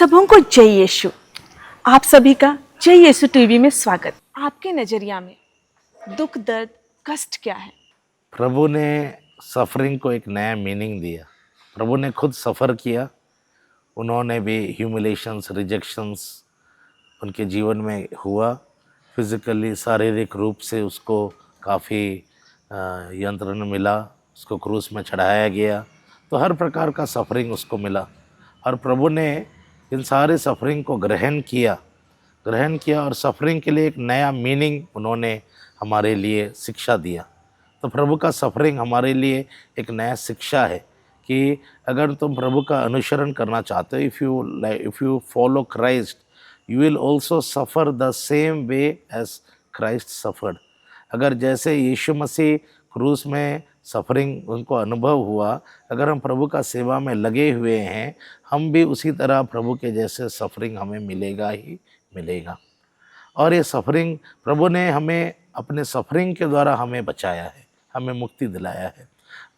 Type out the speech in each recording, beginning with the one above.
सबों को जय यीशु। आप सभी का जय यीशु टीवी में स्वागत। आपके नजरिया में दुख, दर्द, कष्ट क्या है? प्रभु ने सफरिंग को एक नया मीनिंग दिया। प्रभु ने खुद सफ़र किया, उन्होंने भी ह्यूमिलेशंस, रिजेक्शंस उनके जीवन में हुआ। फिज़िकली, शारीरिक रूप से उसको काफ़ी यंत्रण मिला, उसको क्रूस में चढ़ाया गया, तो हर प्रकार का सफरिंग उसको मिला। और प्रभु ने इन सारे सफरिंग को ग्रहण किया और सफरिंग के लिए एक नया मीनिंग उन्होंने हमारे लिए शिक्षा दिया। तो प्रभु का सफरिंग हमारे लिए एक नया शिक्षा है कि अगर तुम प्रभु का अनुसरण करना चाहते हो, if you follow Christ, you will also suffer the same way as Christ suffered. अगर जैसे यीशु मसीह क्रूस में सफरिंग उनको अनुभव हुआ, अगर हम प्रभु का सेवा में लगे हुए हैं, हम भी उसी तरह प्रभु के जैसे सफरिंग हमें मिलेगा ही मिलेगा। और ये सफरिंग, प्रभु ने हमें अपने सफरिंग के द्वारा हमें बचाया है, हमें मुक्ति दिलाया है।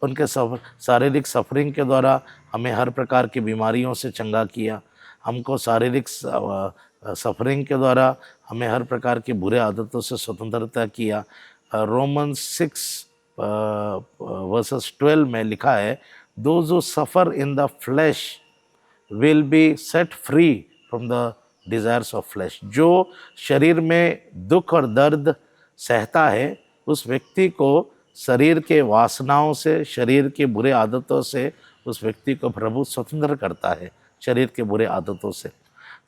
उनके शारीरिक सफरिंग के द्वारा हमें हर प्रकार की बीमारियों से चंगा किया। हमको शारीरिक सफरिंग के द्वारा हमें हर प्रकार की बुरे आदतों से स्वतंत्रता किया। रोमन्स 6 वर्सेस 12 में लिखा है, those who suffer in the flash will be set free from the desires of flash. जो शरीर में दुख और दर्द सहता है, उस व्यक्ति को शरीर के वासनाओं से, शरीर के बुरे आदतों से उस व्यक्ति को प्रभु स्वतंत्र करता है, शरीर के बुरे आदतों से।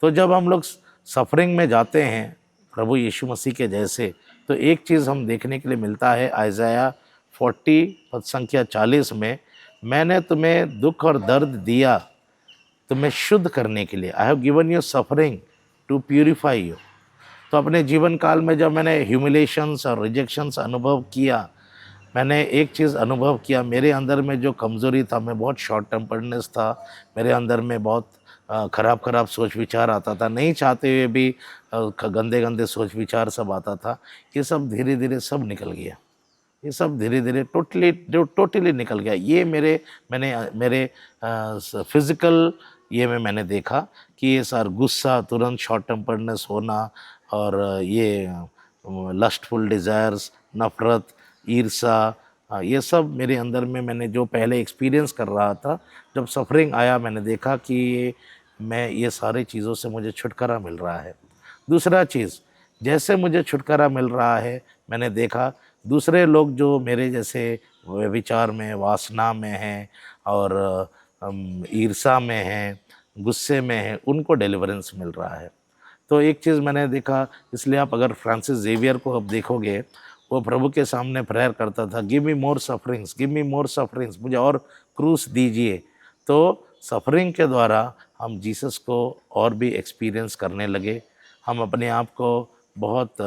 तो जब हम लोग सफरिंग में जाते हैं प्रभु यीशु मसीह के जैसे, तो एक चीज़ हम देखने के लिए मिलता है आइज़ाया 40 पद संख्या 40 में, मैंने तुम्हें दुख और दर्द दिया तुम्हें शुद्ध करने के लिए। I have given you suffering to purify you. तो अपने जीवन काल में जब मैंने ह्यूमिलेशंस और रिजेक्शंस अनुभव किया, मैंने एक चीज़ अनुभव किया, मेरे अंदर में जो कमज़ोरी था, मैं बहुत शॉर्ट टेम्पर्डनेस था, मेरे अंदर में बहुत ख़राब सोच विचार आता था, नहीं चाहते हुए भी गंदे गंदे सोच विचार सब आता था। ये सब धीरे धीरे सब निकल गया, ये सब धीरे धीरे टोटली निकल गया। ये मेरे फिज़िकल ये मैंने देखा कि ये सारा गुस्सा, तुरंत शॉर्ट टेम्पर्डनेस होना, और ये लस्टफुल डिज़ायर्स, नफ़रत, ईर्षा, ये सब मेरे अंदर में मैंने जो पहले एक्सपीरियंस कर रहा था, जब सफरिंग आया मैंने देखा कि ये सारी चीज़ों से मुझे छुटकारा मिल रहा है। दूसरा चीज़, जैसे मुझे छुटकारा मिल रहा है, मैंने देखा दूसरे लोग जो मेरे जैसे विचार में, वासना में हैं और ईर्षा में हैं, गुस्से में हैं, उनको डिलीवरेंस मिल रहा है। तो एक चीज़ मैंने देखा, इसलिए आप अगर फ्रांसिस जेवियर को अब देखोगे, वो प्रभु के सामने प्रेयर करता था, गिव मी मोर सफरिंग्स, गिव मी मोर सफरिंग्स, मुझे और क्रूस दीजिए। तो सफरिंग के द्वारा हम जीसस को और भी एक्सपीरियंस करने लगे। हम अपने आप को बहुत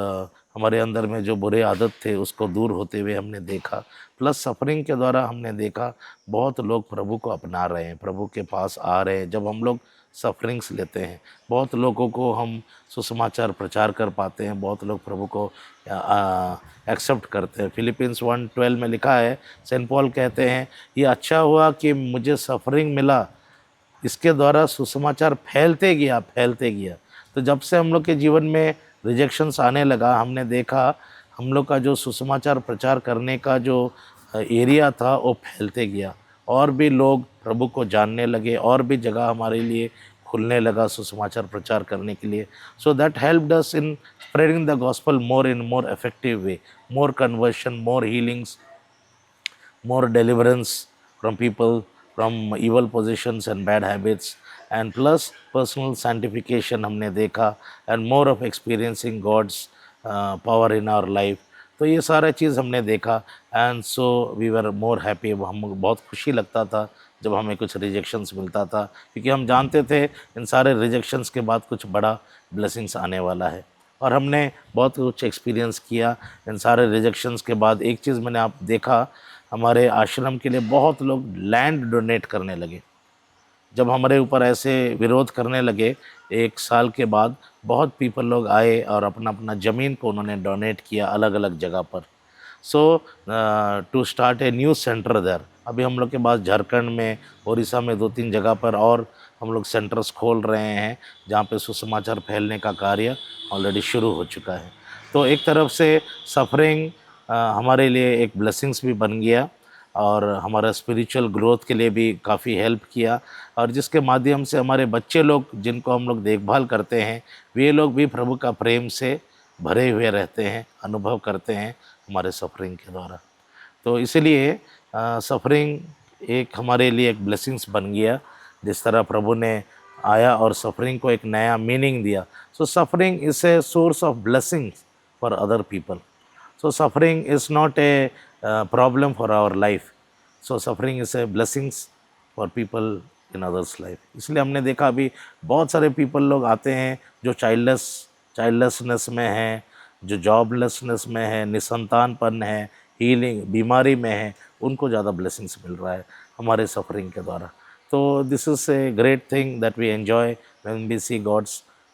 हमारे अंदर में जो बुरे आदत थे उसको दूर होते हुए हमने देखा। प्लस सफरिंग के द्वारा हमने देखा बहुत लोग प्रभु को अपना रहे हैं, प्रभु के पास आ रहे हैं। जब हम लोग सफरिंग्स लेते हैं, बहुत लोगों को हम सुसमाचार प्रचार कर पाते हैं, बहुत लोग प्रभु को एक्सेप्ट करते हैं। फिलिपियंस 1:12 में लिखा है, सेंट पॉल कहते हैं, ये अच्छा हुआ कि मुझे सफरिंग मिला, इसके द्वारा सुसमाचार फैलते गया। तो जब से हम लोग के जीवन में रिजेक्शंस आने लगा, हमने देखा हम लोग का जो सुसमाचार प्रचार करने का जो एरिया था वो फैलते गया, और भी लोग प्रभु को जानने लगे, और भी जगह हमारे लिए खुलने लगा सुसमाचार प्रचार करने के लिए। So that helped us in spreading the gospel more in more effective way, more conversion, more healings, more deliverance from people from evil positions and bad habits, and plus personal sanctification हमने देखा, and more of experiencing God's power in our life। तो ये सारा चीज़ हमने देखा, and so we were more happy. हम बहुत खुशी लगता था जब हमें कुछ रिजेक्शंस मिलता था, क्योंकि हम जानते थे इन सारे रिजेक्शंस के बाद कुछ बड़ा ब्लेसिंग्स आने वाला है। और हमने बहुत कुछ एक्सपीरियंस किया इन सारे रिजेक्शंस के बाद। एक चीज़ मैंने आप देखा, हमारे आश्रम के लिए बहुत लोग लैंड डोनेट करने लगे। जब हमारे ऊपर ऐसे विरोध करने लगे, 1 साल के बाद बहुत पीपल लोग आए और अपना अपना ज़मीन को उन्होंने डोनेट किया अलग अलग जगह पर। So to start a new centre there. अभी हम लोग के पास झारखंड में, उड़ीसा में 2-3 जगह पर और हम लोग सेंटर्स खोल रहे हैं जहाँ पे सुसमाचार फैलने का कार्य ऑलरेडी शुरू हो चुका है। तो एक तरफ से सफ़रिंग हमारे लिए एक ब्लेसिंग्स भी बन गया और हमारा स्पिरिचुअल ग्रोथ के लिए भी काफ़ी हेल्प किया, और जिसके माध्यम से हमारे बच्चे लोग जिनको हम लोग देखभाल करते हैं वे लोग भी प्रभु का प्रेम से भरे हुए रहते हैं, अनुभव करते हैं हमारे सफ़रिंग के द्वारा। तो इसीलिए सफ़रिंग एक हमारे लिए एक ब्लेसिंग्स बन गया। जिस तरह प्रभु ने आया और सफ़रिंग को एक नया मीनिंग दिया। So suffering is a source of blessings for other people. So suffering is not a problem for our life. So suffering is a blessings for people in others' life. इसलिए हमने देखा अभी बहुत सारे पीपल लोग आते हैं जो चाइल्डलेसनेस में हैं, जो जॉबलेसनेस में है, निसंतानपन है, हीलिंग बीमारी में है, उनको ज़्यादा ब्लेसिंग्स मिल रहा है हमारे सफरिंग के द्वारा। तो this is a great thing that we enjoy when we see God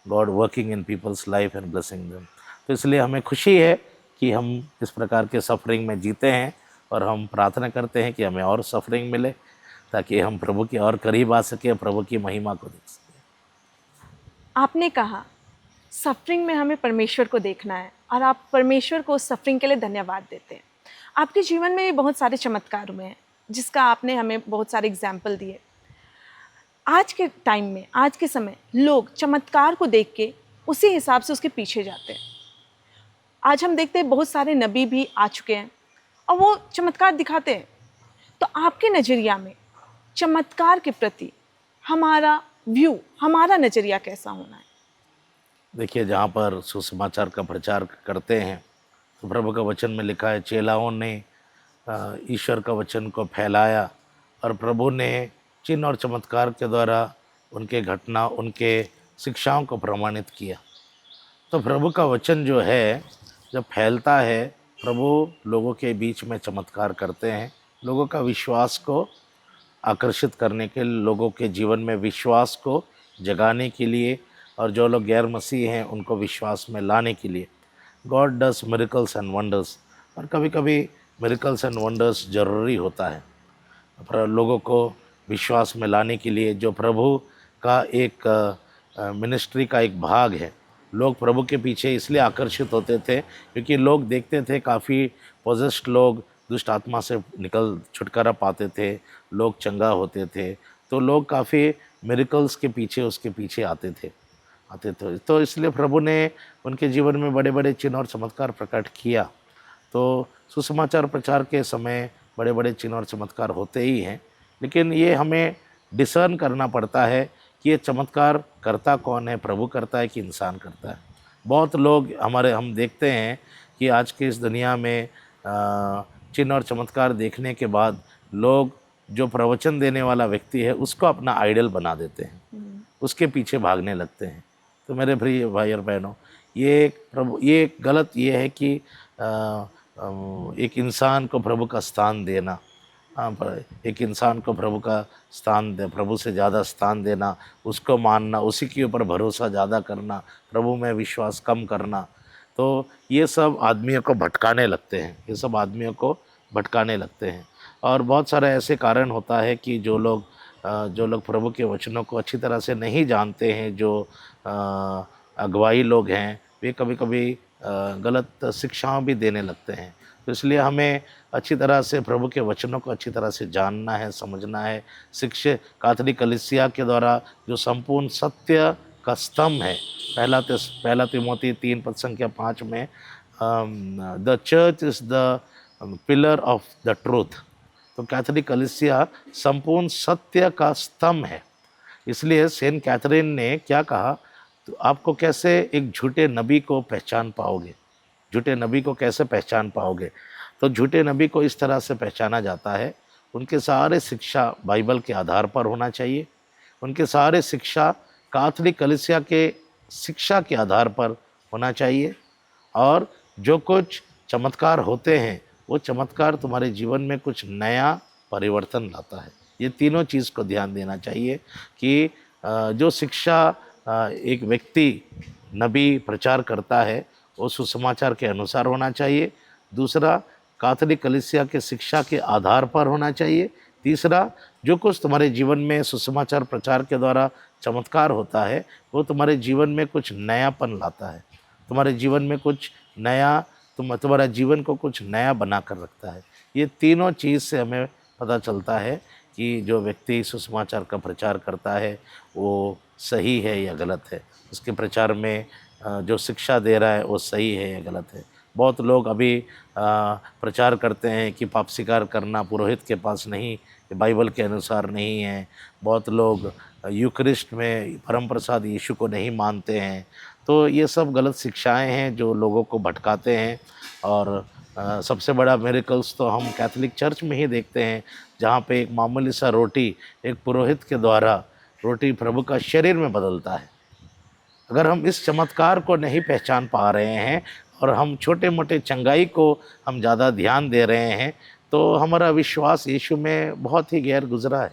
working in people's life and blessing them. तो इसलिए हमें खुशी है कि हम इस प्रकार के सफ़रिंग में जीते हैं, और हम प्रार्थना करते हैं कि हमें और सफ़रिंग मिले ताकि हम प्रभु के और करीब आ सकें, प्रभु की महिमा को देख सकें। आपने कहा सफरिंग में हमें परमेश्वर को देखना है, और आप परमेश्वर को सफरिंग के लिए धन्यवाद देते हैं। आपके जीवन में भी बहुत सारे चमत्कार हुए हैं जिसका आपने हमें बहुत सारे एग्जाम्पल दिए। आज के टाइम में, आज के समय, लोग चमत्कार को देख के उसी हिसाब से उसके पीछे जाते हैं। आज हम देखते हैं बहुत सारे नबी भी आ चुके हैं और वो चमत्कार दिखाते हैं। तो आपके नज़रिया में चमत्कार के प्रति हमारा व्यू, हमारा नज़रिया कैसा होना है? देखिए, जहाँ पर सुसमाचार का प्रचार करते हैं तो प्रभु का वचन में लिखा है, चेलाओं ने ईश्वर का वचन को फैलाया और प्रभु ने चिन्ह और चमत्कार के द्वारा उनके घटना, उनके शिक्षाओं को प्रमाणित किया। तो प्रभु का वचन जो है जब फैलता है, प्रभु लोगों के बीच में चमत्कार करते हैं, लोगों का विश्वास को आकर्षित करने के लिए, लोगों के जीवन में विश्वास को जगाने के लिए, और जो लोग गैर मसीह हैं उनको विश्वास में लाने के लिए God does miracles and wonders. और कभी कभी मिरेकल्स एंड वंडर्स ज़रूरी होता है पर लोगों को विश्वास में लाने के लिए, जो प्रभु का एक मिनिस्ट्री का एक भाग है। लोग प्रभु के पीछे इसलिए आकर्षित होते थे क्योंकि लोग देखते थे काफ़ी पोजेस्ड लोग दुष्ट आत्मा से छुटकारा पाते थे, लोग चंगा होते थे, तो लोग काफ़ी मिरेकल्स के पीछे उसके पीछे आते थे। तो इसलिए प्रभु ने उनके जीवन में बड़े बड़े चिन्ह और चमत्कार प्रकट किया। तो सुसमाचार प्रचार के समय बड़े बड़े चिन्ह और चमत्कार होते ही हैं, लेकिन ये हमें डिसर्न करना पड़ता है कि ये चमत्कार करता कौन है, प्रभु करता है कि इंसान करता है। बहुत लोग हम देखते हैं कि आज की इस दुनिया में चिन्ह और चमत्कार देखने के बाद लोग जो प्रवचन देने वाला व्यक्ति है उसको अपना आइडल बना देते हैं, उसके पीछे भागने लगते हैं। तो मेरे प्रिय भाई और बहनों, ये गलत ये है कि एक इंसान को प्रभु का स्थान देना, एक इंसान को प्रभु का प्रभु से ज़्यादा स्थान देना, उसको मानना, उसी के ऊपर भरोसा ज़्यादा करना, प्रभु में विश्वास कम करना, तो ये सब आदमियों को भटकाने लगते हैं। और बहुत सारे ऐसे कारण होता है कि जो लोग प्रभु के वचनों को अच्छी तरह से नहीं जानते हैं, जो अगुवाई लोग हैं, वे कभी कभी गलत शिक्षाएं भी देने लगते हैं। तो इसलिए हमें अच्छी तरह से प्रभु के वचनों को अच्छी तरह से जानना है, समझना है। कैथोलिक कलीसिया के द्वारा जो संपूर्ण सत्य का स्तंभ है, पहला तिमोथी 3:5 में, the church is the pillar of the truth. तो कैथोलिक कलीसिया संपूर्ण सत्य का स्तंभ है। इसलिए सेंट कैथरीन ने क्या कहा, तो आपको कैसे एक झूठे नबी को पहचान पाओगे, तो झूठे नबी को इस तरह से पहचाना जाता है, उनके सारे शिक्षा बाइबल के आधार पर होना चाहिए, उनके सारे शिक्षा कैथोलिक कलीसिया के शिक्षा के आधार पर होना चाहिए, और जो कुछ चमत्कार होते हैं वो चमत्कार तुम्हारे जीवन में कुछ नया परिवर्तन लाता है। ये तीनों चीज़ को ध्यान देना चाहिए कि जो शिक्षा एक व्यक्ति नबी प्रचार करता है वो सुसमाचार के अनुसार होना चाहिए। दूसरा, कैथोलिक कलीसिया के शिक्षा के आधार पर होना चाहिए। तीसरा, जो कुछ तुम्हारे जीवन में सुसमाचार प्रचार के द्वारा चमत्कार होता है, वो तुम्हारे जीवन में कुछ नयापन लाता है, तुम्हारे जीवन में कुछ नया, तुम्हारा जीवन को कुछ नया बना कर रखता है। ये तीनों चीज़ से हमें पता चलता है कि जो व्यक्ति सुसमाचार का प्रचार करता है वो सही है या गलत है, उसके प्रचार में जो शिक्षा दे रहा है वो सही है या गलत है। बहुत लोग अभी प्रचार करते हैं कि पाप स्वीकार करना पुरोहित के पास नहीं, ये बाइबल के अनुसार नहीं है। बहुत लोग यूकरिस्ट में परम प्रसाद यीशु को नहीं मानते हैं। तो ये सब गलत शिक्षाएं हैं जो लोगों को भटकाते हैं। और सबसे बड़ा मिरेकल्स तो हम कैथोलिक चर्च में ही देखते हैं, जहाँ पे एक मामूली सा रोटी एक पुरोहित के द्वारा रोटी प्रभु का शरीर में बदलता है। अगर हम इस चमत्कार को नहीं पहचान पा रहे हैं और हम छोटे मोटे चंगाई को हम ज़्यादा ध्यान दे रहे हैं, तो हमारा विश्वास यीशु में बहुत ही गैर गुजरा है।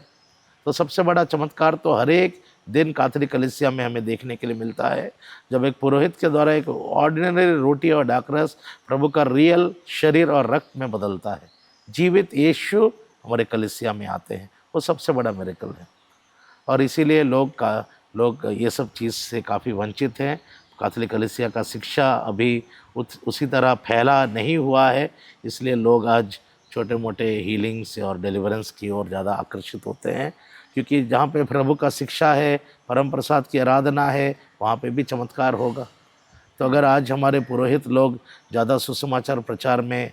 तो सबसे बड़ा चमत्कार तो हर एक दिन कैथोलिक कलीसिया में हमें देखने के लिए मिलता है, जब एक पुरोहित के द्वारा एक ऑर्डिनरी रोटी और दाखरस प्रभु का रियल शरीर और रक्त में बदलता है। जीवित यीशु हमारे कलीसिया में आते हैं, वो सबसे बड़ा मिरेकल है। और इसीलिए लोग ये सब चीज़ से काफ़ी वंचित हैं। कैथोलिक कलीसिया का शिक्षा अभी उसी तरह फैला नहीं हुआ है, इसलिए लोग आज छोटे मोटे हीलिंग्स और डिलीवरेंस की ओर ज़्यादा आकर्षित होते हैं, क्योंकि जहाँ पे प्रभु का शिक्षा है, परम प्रसाद की आराधना है, वहाँ पे भी चमत्कार होगा। तो अगर आज हमारे पुरोहित लोग ज़्यादा सुसमाचार प्रचार में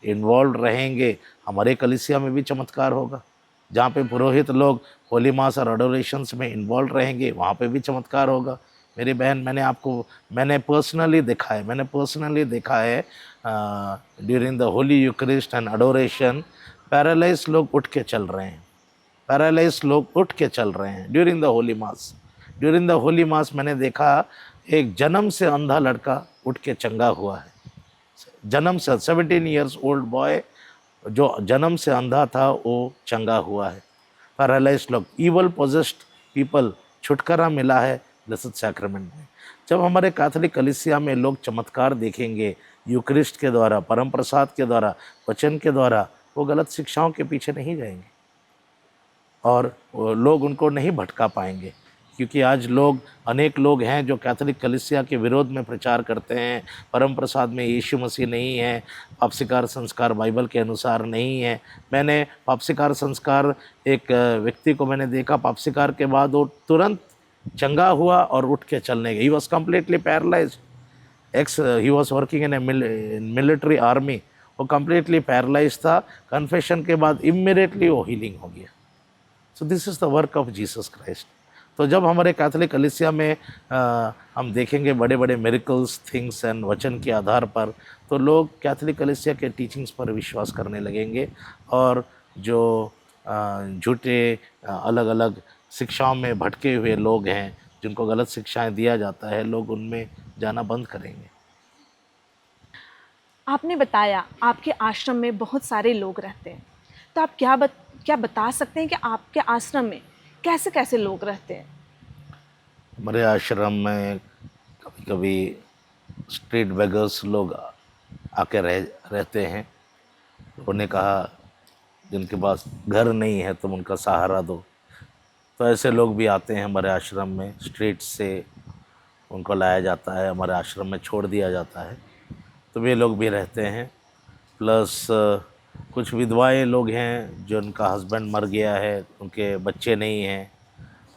इन्वॉल्व रहेंगे, हमारे कलीसिया में भी चमत्कार होगा। जहाँ पे पुरोहित लोग होली मास और अडोरेशंस में इन्वॉल्व रहेंगे, वहाँ पे भी चमत्कार होगा। मेरी बहन, मैंने पर्सनली देखा है during the holy Eucharist and adoration, paralyse लोग उठ के चल रहे हैं ड्यूरिंग द होली मास। मैंने देखा एक जन्म से अंधा लड़का उठ के चंगा हुआ है। जन्म से 17 ईयर्स ओल्ड बॉय जो जन्म से अंधा था वो चंगा हुआ है। पैरालाइज्ड लोग, ईवल पोजेस्ड पीपल, छुटकारा मिला है ब्लेसेड सैक्रेमेंट में। जब हमारे कैथोलिक कलीसिया में लोग चमत्कार देखेंगे यूक्रिस्ट के द्वारा, परम प्रसाद के द्वारा, वचन के द्वारा, वो गलत शिक्षाओं के पीछे नहीं जाएंगे और लोग उनको नहीं भटका पाएंगे। क्योंकि आज अनेक लोग हैं जो कैथोलिक कलीसिया के विरोध में प्रचार करते हैं, परम प्रसाद में यीशु मसीह नहीं है, पाप स्वीकार संस्कार बाइबल के अनुसार नहीं है। मैंने पाप स्वीकार संस्कार, एक व्यक्ति को मैंने देखा, पाप स्वीकार के बाद वो तुरंत चंगा हुआ और उठ के चलने गया। He was completely paralyse, he was working in military army, वो कम्प्लीटली पैरालाइज था। कन्फेशन के बाद इमीडिएटली वो हीलिंग हो गया। So this is the work of Jesus Christ. तो जब हमारे कैथोलिक कलीसिया में हम देखेंगे बड़े बड़े मिरेकल्स, थिंग्स एंड वचन के आधार पर, तो लोग कैथोलिक कलीसिया के टीचिंग्स पर विश्वास करने लगेंगे। और जो झूठे अलग अलग शिक्षाओं में भटके हुए लोग हैं, जिनको गलत शिक्षाएं दिया जाता है, लोग उनमें जाना बंद करेंगे। आपने बताया आपके आश्रम में बहुत सारे लोग रहते हैं, तो आप क्या बता सकते हैं कि आपके आश्रम में कैसे कैसे लोग रहते हैं? हमारे आश्रम में कभी कभी स्ट्रीट बेगर्स लोग आके रहते हैं। उन्होंने कहा जिनके पास घर नहीं है तुम उनका सहारा दो। तो ऐसे लोग भी आते हैं हमारे आश्रम में, स्ट्रीट से उनको लाया जाता है, हमारे आश्रम में छोड़ दिया जाता है। तो वे लोग भी रहते हैं। प्लस कुछ विधवाएं लोग हैं जो उनका हस्बैंड मर गया है, उनके बच्चे नहीं हैं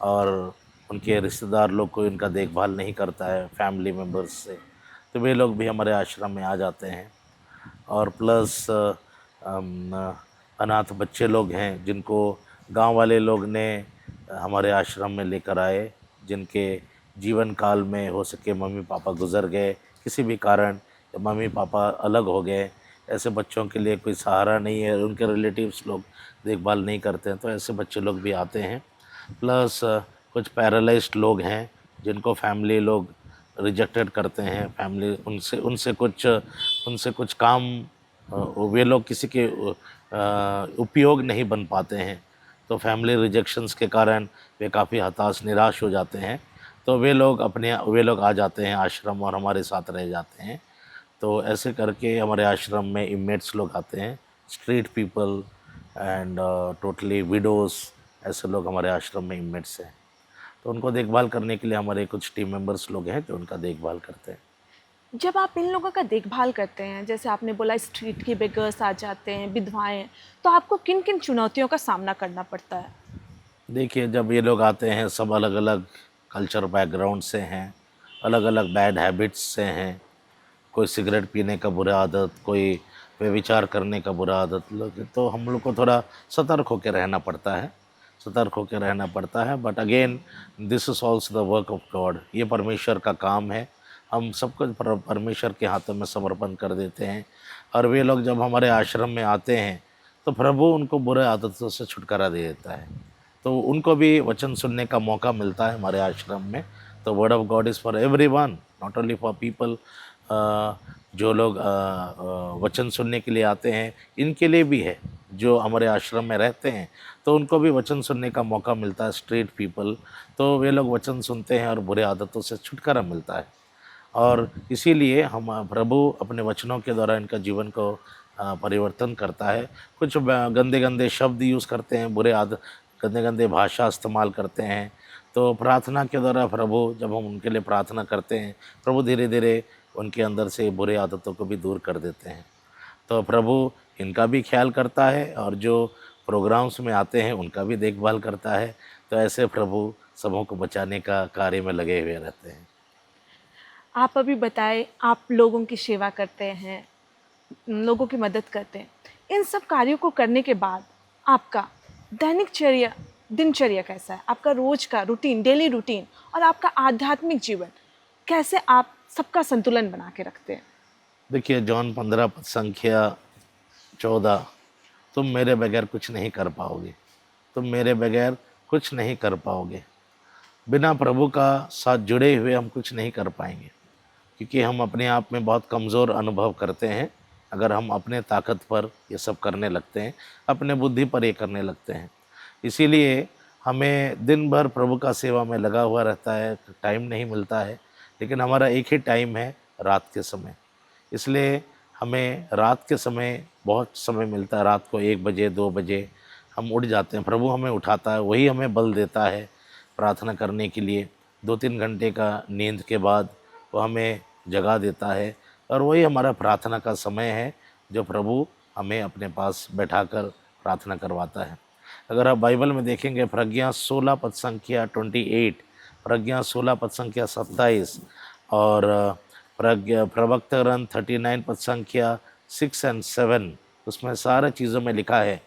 और उनके रिश्तेदार लोग कोई उनका देखभाल नहीं करता है फैमिली मेम्बर्स से, तो वे लोग भी हमारे आश्रम में आ जाते हैं। और प्लस अनाथ बच्चे लोग हैं जिनको गांव वाले लोग ने हमारे आश्रम में लेकर आए, जिनके जीवन काल में हो सके मम्मी पापा गुज़र गए किसी भी कारण, या मम्मी पापा अलग हो गए, ऐसे बच्चों के लिए कोई सहारा नहीं है, उनके रिलेटिव्स लोग देखभाल नहीं करते हैं, तो ऐसे बच्चे लोग भी आते हैं। प्लस कुछ पैरालाइज्ड लोग हैं जिनको फैमिली लोग रिजेक्टेड करते हैं, फैमिली उनसे कुछ काम वे लोग किसी के उपयोग नहीं बन पाते हैं, तो फैमिली रिजेक्शंस के कारण वे काफ़ी हताश निराश हो जाते हैं। तो वे लोग आ जाते हैं आश्रम और हमारे साथ रह जाते हैं। तो ऐसे करके हमारे आश्रम में इनमेट्स लोग आते हैं, street people and totally widows, ऐसे लोग हमारे आश्रम में इनमेट्स हैं। तो उनको देखभाल करने के लिए हमारे कुछ टीम मेंबर्स लोग हैं जो उनका देखभाल करते हैं। जब आप इन लोगों का देखभाल करते हैं, जैसे आपने बोला स्ट्रीट के बेगर्स आ जाते हैं, विधवाएं, तो आपको किन किन चुनौतियों का सामना करना पड़ता है? देखिए, जब ये लोग आते हैं सब अलग अलग कल्चर बैकग्राउंड से हैं, अलग अलग बैड हैबिट्स से हैं। कोई सिगरेट पीने का बुरा आदत, कोई व्यभिचार करने का बुरा आदत लोग, तो हम लोग को थोड़ा सतर्क होकर रहना पड़ता है, सतर्क होकर रहना पड़ता है। But again this is also the work of God, ये परमेश्वर का काम है। हम सब कुछ परमेश्वर के हाथों में समर्पण कर देते हैं। और वे लोग जब हमारे आश्रम में आते हैं तो प्रभु उनको बुरे आदतों से छुटकारा दे देता है। तो उनको भी वचन सुनने का मौका मिलता है हमारे आश्रम में। तो word of God is for everyone, not only for people जो लोग वचन सुनने के लिए आते हैं, इनके लिए भी है। जो हमारे आश्रम में रहते हैं तो उनको भी वचन सुनने का मौका मिलता है, स्ट्रीट पीपल। तो वे लोग वचन सुनते हैं और बुरे आदतों से छुटकारा मिलता है। और इसीलिए हम प्रभु अपने वचनों के द्वारा इनका जीवन को परिवर्तन करता है। कुछ गंदे गंदे शब्द यूज़ करते हैं, बुरे आदत, गंदे गंदे भाषा इस्तेमाल करते हैं। तो प्रार्थना के द्वारा प्रभु, जब हम उनके लिए प्रार्थना करते हैं, प्रभु धीरे धीरे उनके अंदर से बुरे आदतों को भी दूर कर देते हैं। तो प्रभु इनका भी ख्याल करता है और जो प्रोग्राम्स में आते हैं उनका भी देखभाल करता है। तो ऐसे प्रभु सबों को बचाने का कार्य में लगे हुए रहते हैं। आप अभी बताए आप लोगों की सेवा करते हैं, लोगों की मदद करते हैं। इन सब कार्यों को करने के बाद आपका दिनचर्या कैसा है? आपका रोज का रूटीन, डेली रूटीन और आपका आध्यात्मिक जीवन, कैसे आप सबका संतुलन बना के रखते हैं? देखिए, जॉन 15 पद संख्या 14, तुम मेरे बगैर कुछ नहीं कर पाओगे, तुम मेरे बगैर कुछ नहीं कर पाओगे। बिना प्रभु का साथ जुड़े हुए हम कुछ नहीं कर पाएंगे, क्योंकि हम अपने आप में बहुत कमज़ोर अनुभव करते हैं। अगर हम अपने ताकत पर ये सब करने लगते हैं, अपने बुद्धि पर ये करने लगते हैं। इसीलिए हमें दिन भर प्रभु का सेवा में लगा हुआ रहता है, टाइम नहीं मिलता है। लेकिन हमारा एक ही टाइम है, रात के समय। इसलिए हमें रात के समय बहुत समय मिलता है। रात को 1 बजे 2 बजे हम उठ जाते हैं, प्रभु हमें उठाता है, वही हमें बल देता है प्रार्थना करने के लिए। 2-3 घंटे का नींद के बाद वो हमें जगा देता है और वही हमारा प्रार्थना का समय है, जो प्रभु हमें अपने पास बैठाकर प्रार्थना करवाता है। अगर आप बाइबल में देखेंगे, प्रज्ञा 16 पद संख्या 28, प्रज्ञा 16 पद संख्या 27 और प्रवक्ता ग्रंथ 39 पद संख्या 6 और 7, उसमें सारा चीज़ों में लिखा है,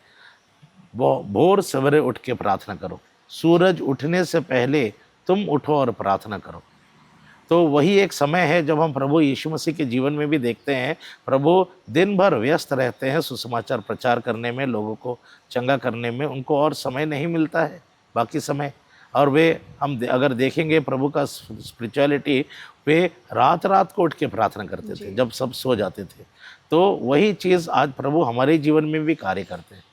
वो भोर सवेरे उठ के प्रार्थना करो, सूरज उठने से पहले तुम उठो और प्रार्थना करो। तो वही एक समय है जब हम प्रभु यीशु मसीह के जीवन में भी देखते हैं, प्रभु दिन भर व्यस्त रहते हैं सुसमाचार प्रचार करने में, लोगों को चंगा करने में, उनको और समय नहीं मिलता है बाकी समय। और वे अगर देखेंगे प्रभु का स्पिरिचुअलिटी, वे रात रात को उठ के प्रार्थना करते थे जब सब सो जाते थे। तो वही चीज़ आज प्रभु हमारे जीवन में भी कार्य करते हैं।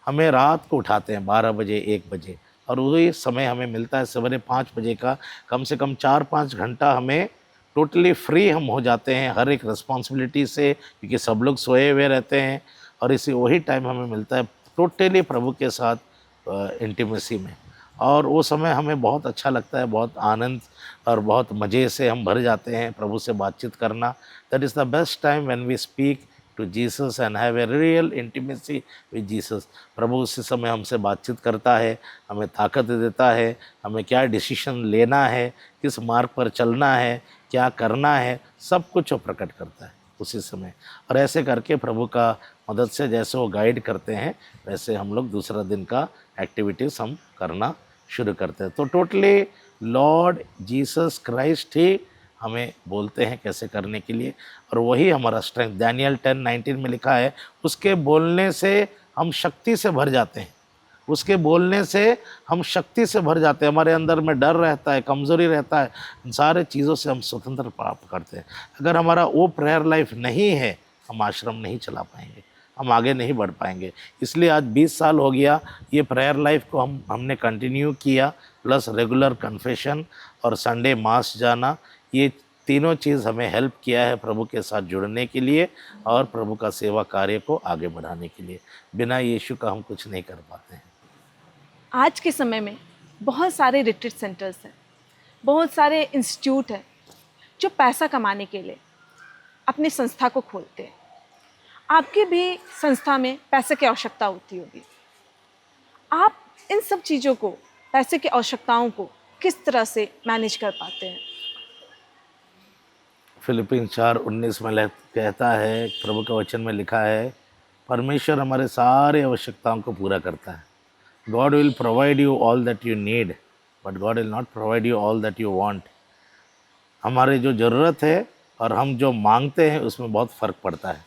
हमें रात को उठाते हैं 12 बजे 1 बजे, और वही समय हमें मिलता है सवेरे 5 बजे का। कम से कम 4-5 घंटा हमें टोटली फ्री हम हो जाते हैं हर एक रिस्पॉन्सिबिलिटी से, क्योंकि सब लोग सोए हुए रहते हैं। और इसी वही टाइम हमें मिलता है टोटली प्रभु के साथ इंटीमेसी में। और वो समय हमें बहुत अच्छा लगता है, बहुत आनंद और बहुत मज़े से हम भर जाते हैं प्रभु से बातचीत करना। That is the best time when we speak to Jesus and have a real intimacy with Jesus. प्रभु उसी समय हमसे बातचीत करता है, हमें ताकत देता है, हमें क्या डिसीजन लेना है, किस मार्ग पर चलना है, क्या करना है, सब कुछ वो प्रकट करता है उसी समय। और ऐसे करके प्रभु का मदद से जैसे वो गाइड करते हैं, वैसे हम लोग दूसरा दिन का एक्टिविटीज़ हम करना शुरू करते हैं। तो टोटली लॉर्ड जीसस क्राइस्ट ही हमें बोलते हैं कैसे करने के लिए, और वही हमारा स्ट्रेंथ। दानियल 10:19 में लिखा है, उसके बोलने से हम शक्ति से भर जाते हैं, उसके बोलने से हम शक्ति से भर जाते हैं। हमारे अंदर में डर रहता है, कमज़ोरी रहता है, इन सारे चीज़ों से हम स्वतंत्र प्राप्त करते हैं। अगर हमारा वो प्रेयर लाइफ नहीं है, हम आश्रम नहीं चला पाएंगे, हम आगे नहीं बढ़ पाएंगे। इसलिए आज 20 साल हो गया ये प्रेयर लाइफ को हमने कंटिन्यू किया, प्लस रेगुलर कन्फेशन और संडे मास जाना। ये तीनों चीज़ हमें हेल्प किया है प्रभु के साथ जुड़ने के लिए और प्रभु का सेवा कार्य को आगे बढ़ाने के लिए। बिना यीशु का हम कुछ नहीं कर पाते हैं। आज के समय में बहुत सारे रिट्रीट सेंटर्स हैं, बहुत सारे इंस्टीट्यूट हैं जो पैसा कमाने के लिए अपनी संस्था को खोलते हैं। आपकी भी संस्था में पैसे की आवश्यकता होती होगी। आप इन सब चीज़ों को, पैसे की आवश्यकताओं को किस तरह से मैनेज कर पाते हैं? फिलिपिन 4:19 में कहता है, प्रभु के वचन में लिखा है, परमेश्वर हमारे सारे आवश्यकताओं को पूरा करता है। God will provide you all that you need, but God will not provide you all that you want. हमारे जो ज़रूरत है और हम जो मांगते हैं उसमें बहुत फ़र्क पड़ता है।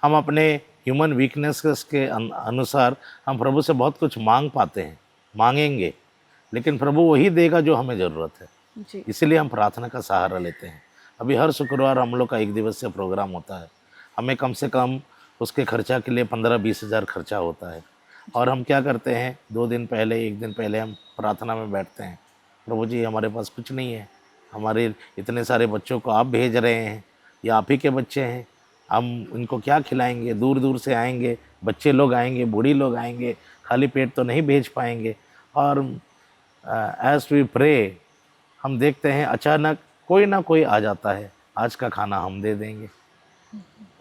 हम अपने ह्यूमन वीकनेसेस के अनुसार हम प्रभु से बहुत कुछ मांग पाते हैं, मांगेंगे, लेकिन प्रभु वही देगा जो हमें ज़रूरत है। जी। इसीलिए हम प्रार्थना का सहारा लेते हैं। अभी हर शुक्रवार हम लोग का 1 दिवसीय प्रोग्राम होता है। हमें कम से कम उसके खर्चा के लिए 15-20 हज़ार खर्चा होता है। और हम क्या करते हैं, 2 दिन पहले, 1 दिन पहले हम प्रार्थना में बैठते हैं। प्रभु जी, हमारे पास कुछ नहीं है, हमारे इतने सारे बच्चों को आप भेज रहे हैं, ये आप ही के बच्चे हैं, हम इनको क्या खिलाएंगे, दूर दूर से आएंगे, बच्चे लोग आएंगे, बूढ़ी लोग आएंगे, खाली पेट तो नहीं भेज पाएंगे। और एज वी प्रे हम देखते हैं अचानक कोई ना कोई आ जाता है, आज का खाना हम दे देंगे,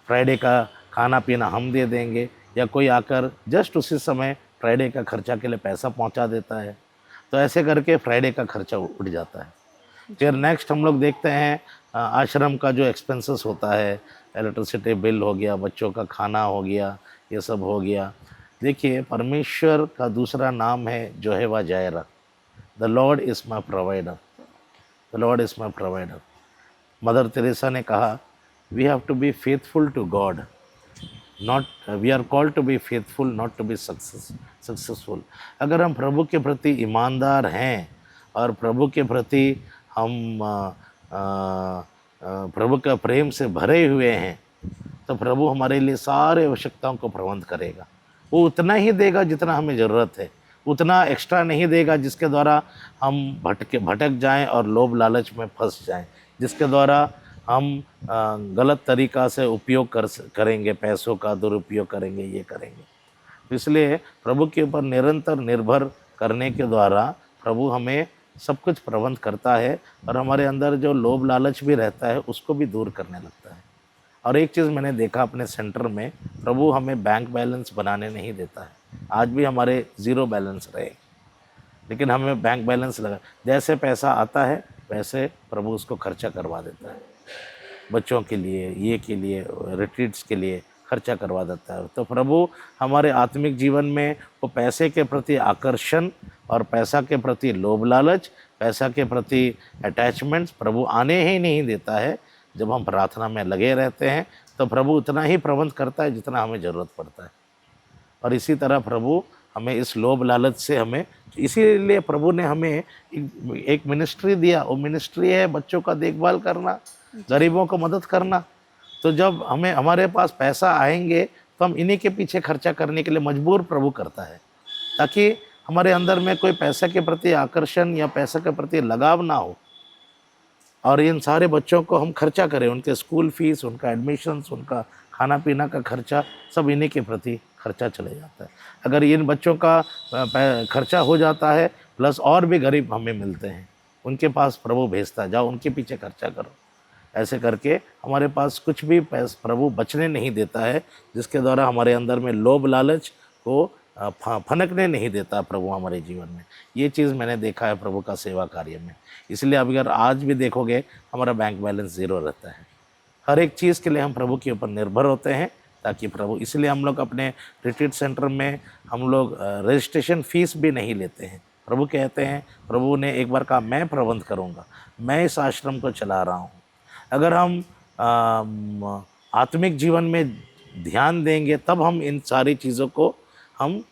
फ्राइडे का खाना पीना हम दे देंगे, या कोई आकर जस्ट उसी समय फ्राइडे का खर्चा के लिए पैसा पहुंचा देता है। तो ऐसे करके फ्राइडे का खर्चा उठ जाता है। फिर नेक्स्ट हम लोग देखते हैं आश्रम का जो एक्सपेंसेस होता है, इलेक्ट्रिसिटी बिल हो गया, बच्चों का खाना हो गया, ये सब हो गया। देखिए, परमेश्वर का दूसरा नाम है यहोवा Jireh, the Lord is my provider, the Lord is my provider. Mother Teresa ने कहा, we have to be faithful to God, not we are called to be faithful, not to be successful. अगर हम प्रभु के प्रति ईमानदार हैं और प्रभु के प्रति हम प्रभु का प्रेम से भरे हुए हैं, तो प्रभु हमारे लिए सारे आवश्यकताओं को प्रबंध करेगा। वो उतना ही देगा जितना हमें ज़रूरत है, उतना एक्स्ट्रा नहीं देगा जिसके द्वारा हम भटक जाएं और लोभ लालच में फंस जाएं, जिसके द्वारा हम गलत तरीक़ा से उपयोग करेंगे, पैसों का दुरुपयोग करेंगे, ये करेंगे। इसलिए प्रभु के ऊपर निरंतर निर्भर करने के द्वारा प्रभु हमें सब कुछ प्रबंध करता है और हमारे अंदर जो लोभ लालच भी रहता है उसको भी दूर करने लगता है। और एक चीज़ मैंने देखा अपने सेंटर में, प्रभु हमें बैंक बैलेंस बनाने नहीं देता है। आज भी हमारे ज़ीरो बैलेंस रहे, लेकिन हमें बैंक बैलेंस लगा, जैसे पैसा आता है वैसे प्रभु उसको खर्चा करवा देता है। बच्चों के लिए, ये के लिए, रिट्रीट्स के लिए खर्चा करवा देता है। तो प्रभु हमारे आत्मिक जीवन में वो पैसे के प्रति आकर्षण और पैसा के प्रति लोभ लालच, पैसा के प्रति अटैचमेंट्स प्रभु आने ही नहीं देता है। जब हम प्रार्थना में लगे रहते हैं तो प्रभु उतना ही प्रबंध करता है जितना हमें ज़रूरत पड़ता है। और इसी तरह प्रभु हमें इस लोभ लालच से हमें, इसीलिए प्रभु ने हमें एक मिनिस्ट्री दिया। वो मिनिस्ट्री है बच्चों का देखभाल करना, गरीबों को मदद करना। तो जब हमारे पास पैसा आएंगे तो हम इन्हीं के पीछे खर्चा करने के लिए मजबूर प्रभु करता है, ताकि हमारे अंदर में कोई पैसे के प्रति आकर्षण या पैसे के प्रति लगाव ना हो और इन सारे बच्चों को हम खर्चा करें, उनके स्कूल फीस, उनका एडमिशन्स, उनका खाना पीना का खर्चा, सब इन्हीं के प्रति खर्चा चले जाता है। अगर इन बच्चों का खर्चा हो जाता है प्लस और भी गरीब हमें मिलते हैं, उनके पास प्रभु भेजता है, जाओ उनके पीछे खर्चा करो। ऐसे करके हमारे पास कुछ भी प्रभु बचने नहीं देता है, जिसके द्वारा हमारे अंदर में लोभ लालच को फनकने नहीं देता प्रभु हमारे जीवन में। ये चीज़ मैंने देखा है प्रभु का सेवा कार्य में। इसलिए अगर आज भी देखोगे हमारा बैंक बैलेंस ज़ीरो रहता है। हर एक चीज़ के लिए हम प्रभु के ऊपर निर्भर होते हैं, ताकि प्रभु, इसलिए हम लोग अपने रिट्रीट सेंटर में हम लोग रजिस्ट्रेशन फ़ीस भी नहीं लेते हैं। प्रभु कहते हैं, प्रभु ने एक बार कहा, मैं प्रबंध करूँगा, मैं इस आश्रम को चला रहा हूँ। अगर हम आत्मिक जीवन में ध्यान देंगे तब हम इन सारी चीज़ों को हम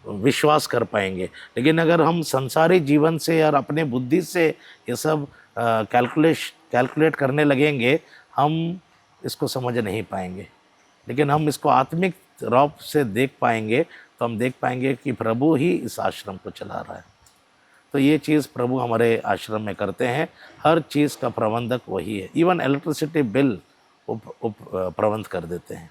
विश्वास कर पाएंगे। लेकिन अगर हम संसारी जीवन से और अपने बुद्धि से ये सब कैलकुलेट करने लगेंगे, हम इसको समझ नहीं पाएंगे। लेकिन हम इसको आत्मिक रूप से देख पाएंगे तो हम देख पाएंगे कि प्रभु ही इस आश्रम को चला रहा है। तो ये चीज़ प्रभु हमारे आश्रम में करते हैं। हर चीज़ का प्रबंधक वही है। इवन इलेक्ट्रिसिटी बिल प्रबंध कर देते हैं।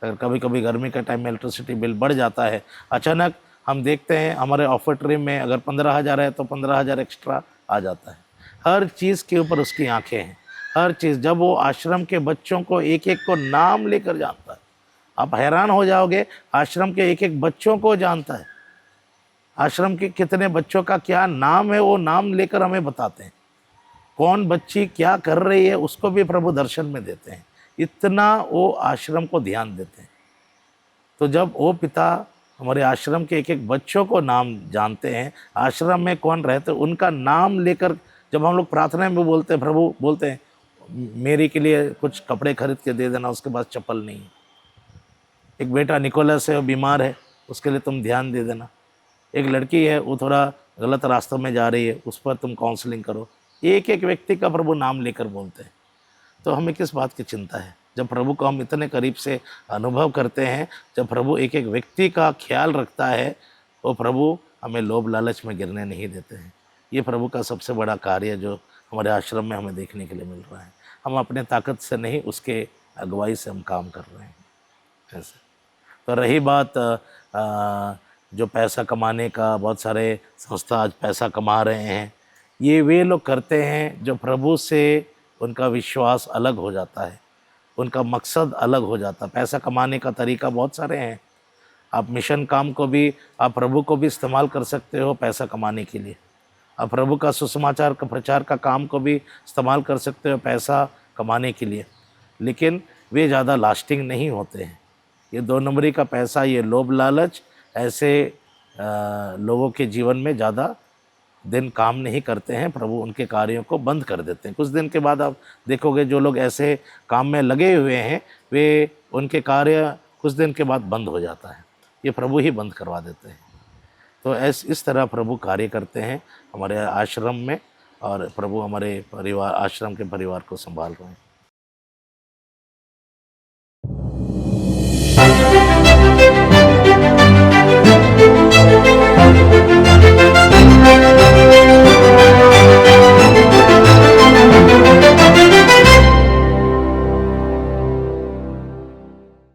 अगर कभी कभी गर्मी के टाइम में इलेक्ट्रिसिटी बिल बढ़ जाता है, अचानक हम देखते हैं हमारे ऑफिटरी में अगर 15,000 है तो 15,000 एक्स्ट्रा आ जाता है। हर चीज़ के ऊपर उसकी आंखें हैं। हर चीज़, जब वो आश्रम के बच्चों को एक एक को नाम लेकर जानता है, आप हैरान हो जाओगे, आश्रम के एक एक बच्चों को जानता है। आश्रम के कितने बच्चों का क्या नाम है, वो नाम लेकर हमें बताते हैं। कौन बच्ची क्या कर रही है उसको भी प्रभु दर्शन में देते हैं। इतना वो आश्रम को ध्यान देते हैं। तो जब वो पिता हमारे आश्रम के एक एक बच्चों को नाम जानते हैं, आश्रम में कौन रहते उनका नाम लेकर जब हम लोग प्रार्थना में बोलते हैं, प्रभु बोलते हैं मेरी के लिए कुछ कपड़े खरीद के दे देना, उसके पास चप्पल नहीं है। एक बेटा निकोलस है, वो बीमार है, उसके लिए तुम ध्यान दे देना। एक लड़की है, वो थोड़ा गलत रास्तों में जा रही है, उस पर तुम काउंसलिंग करो। एक एक व्यक्ति का प्रभु नाम लेकर बोलते हैं। तो हमें किस बात की चिंता है? जब प्रभु को हम इतने करीब से अनुभव करते हैं, जब प्रभु एक एक व्यक्ति का ख्याल रखता है, वो प्रभु हमें लोभ लालच में गिरने नहीं देते हैं। ये प्रभु का सबसे बड़ा कार्य जो हमारे आश्रम में हमें देखने के लिए मिल रहा है। हम अपने ताकत से नहीं, उसके अगुवाई से हम काम कर रहे हैं ऐसे। तो रही बात जो पैसा कमाने का, बहुत सारे संस्था आज पैसा कमा रहे हैं। ये वे लोग करते हैं जो प्रभु से उनका विश्वास अलग हो जाता है, उनका मकसद अलग हो जाता है। पैसा कमाने का तरीका बहुत सारे हैं। आप मिशन काम को भी, आप प्रभु को भी इस्तेमाल कर सकते हो पैसा कमाने के लिए। आप प्रभु का सुसमाचार का प्रचार का काम को भी इस्तेमाल कर सकते हो पैसा कमाने के लिए, लेकिन वे ज़्यादा लास्टिंग नहीं होते हैं। ये 2 नंबरी का पैसा, ये लोभ लालच ऐसे लोगों के जीवन में ज़्यादा दिन काम नहीं करते हैं। प्रभु उनके कार्यों को बंद कर देते हैं। कुछ दिन के बाद आप देखोगे जो लोग ऐसे काम में लगे हुए हैं, वे उनके कार्य कुछ दिन के बाद बंद हो जाता है। ये प्रभु ही बंद करवा देते हैं। तो इस तरह प्रभु कार्य करते हैं हमारे आश्रम में, और प्रभु हमारे परिवार, आश्रम के परिवार को संभाल रहे हैं।